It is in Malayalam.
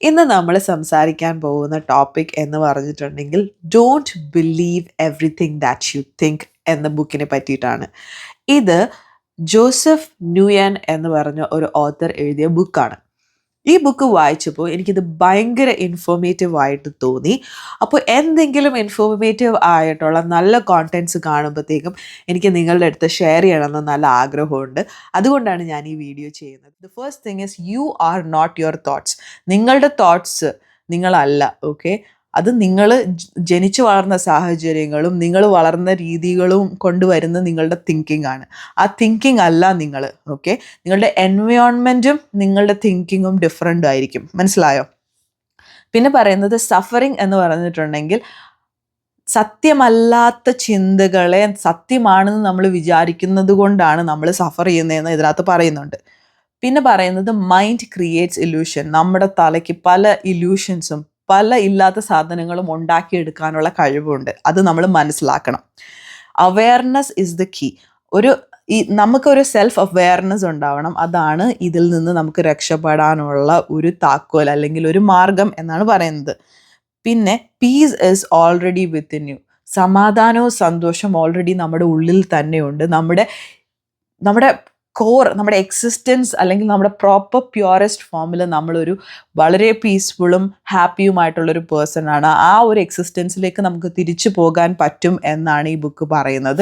ഇന്ന് നമ്മൾ സംസാരിക്കാൻ പോകുന്ന ടോപ്പിക് എന്ന് പറഞ്ഞിട്ടുണ്ടെങ്കിൽ don't believe everything that you think എന്ന ബുക്കിനെ പറ്റിയിട്ടാണ്. ഇത് ജോസഫ് ന്യൂയൻ എന്ന് പറഞ്ഞ ഒരു ഓത്തർ എഴുതിയ ബുക്കാണ്. ഈ ബുക്ക് വായിച്ചപ്പോൾ എനിക്കിത് ഭയങ്കര ഇൻഫോർമേറ്റീവ് ആയിട്ട് തോന്നി. അപ്പോൾ എന്തെങ്കിലും ഇൻഫോർമേറ്റീവ് ആയിട്ടുള്ള നല്ല കോണ്ടൻറ്റ്സ് കാണുമ്പോഴത്തേക്കും എനിക്ക് നിങ്ങളുടെ അടുത്ത് ഷെയർ ചെയ്യണമെന്ന് നല്ല ആഗ്രഹമുണ്ട്. അതുകൊണ്ടാണ് ഞാൻ ഈ വീഡിയോ ചെയ്യുന്നത്. The first thing is you are not your thoughts. നിങ്ങളുടെ തോട്ട്സ് നിങ്ങളല്ല. ഓക്കെ, അത് നിങ്ങൾ ജനിച്ചു വളർന്ന സാഹചര്യങ്ങളും നിങ്ങൾ വളർന്ന രീതികളും കൊണ്ടുവരുന്ന നിങ്ങളുടെ തിങ്കിങ് ആണ്. ആ തിങ്കിങ് അല്ല നിങ്ങൾ. ഓക്കെ, നിങ്ങളുടെ എൻവയോൺമെൻറ്റും നിങ്ങളുടെ തിങ്കിങ്ങും ഡിഫറെൻ്റ് ആയിരിക്കും. മനസ്സിലായോ? പിന്നെ പറയുന്നത് സഫറിങ് എന്ന് പറഞ്ഞിട്ടുണ്ടെങ്കിൽ സത്യമല്ലാത്ത ചിന്തകളെ സത്യമാണെന്ന് നമ്മൾ വിചാരിക്കുന്നത് കൊണ്ടാണ് നമ്മൾ സഫർ ചെയ്യുന്നതെന്ന് ഇതിനകത്ത് പറയുന്നുണ്ട്. പിന്നെ പറയുന്നത് മൈൻഡ് ക്രിയേറ്റ്സ് ഇല്യൂഷൻ. നമ്മുടെ തലയ്ക്ക് പല ഇല്യൂഷൻസും പല ഇല്ലാത്ത സാധനങ്ങളും ഉണ്ടാക്കിയെടുക്കാനുള്ള കഴിവുണ്ട്. അത് നമ്മൾ മനസ്സിലാക്കണം. Awareness is the key. നമുക്കൊരു സെൽഫ് അവെയർനെസ് ഉണ്ടാവണം. അതാണ് ഇതിൽ നിന്ന് നമുക്ക് രക്ഷപ്പെടാനുള്ള ഒരു താക്കോൽ അല്ലെങ്കിൽ ഒരു മാർഗം എന്നാണ് പറയുന്നത്. പിന്നെ peace is already within you. സമാധാനവും സന്തോഷം ഓൾറെഡി നമ്മുടെ ഉള്ളിൽ തന്നെയുണ്ട്. നമ്മുടെ കോർ, നമ്മുടെ എക്സിസ്റ്റൻസ് അല്ലെങ്കിൽ നമ്മുടെ പ്രോപ്പർ പ്യുവറസ്റ്റ് ഫോമിൽ നമ്മളൊരു വളരെ പീസ്ഫുള്ളും ഹാപ്പിയുമായിട്ടുള്ളൊരു പേഴ്സൺ ആണ്. ആ ഒരു എക്സിസ്റ്റൻസിലേക്ക് നമുക്ക് തിരിച്ചു പോകാൻ പറ്റും എന്നാണ് ഈ ബുക്ക് പറയുന്നത്.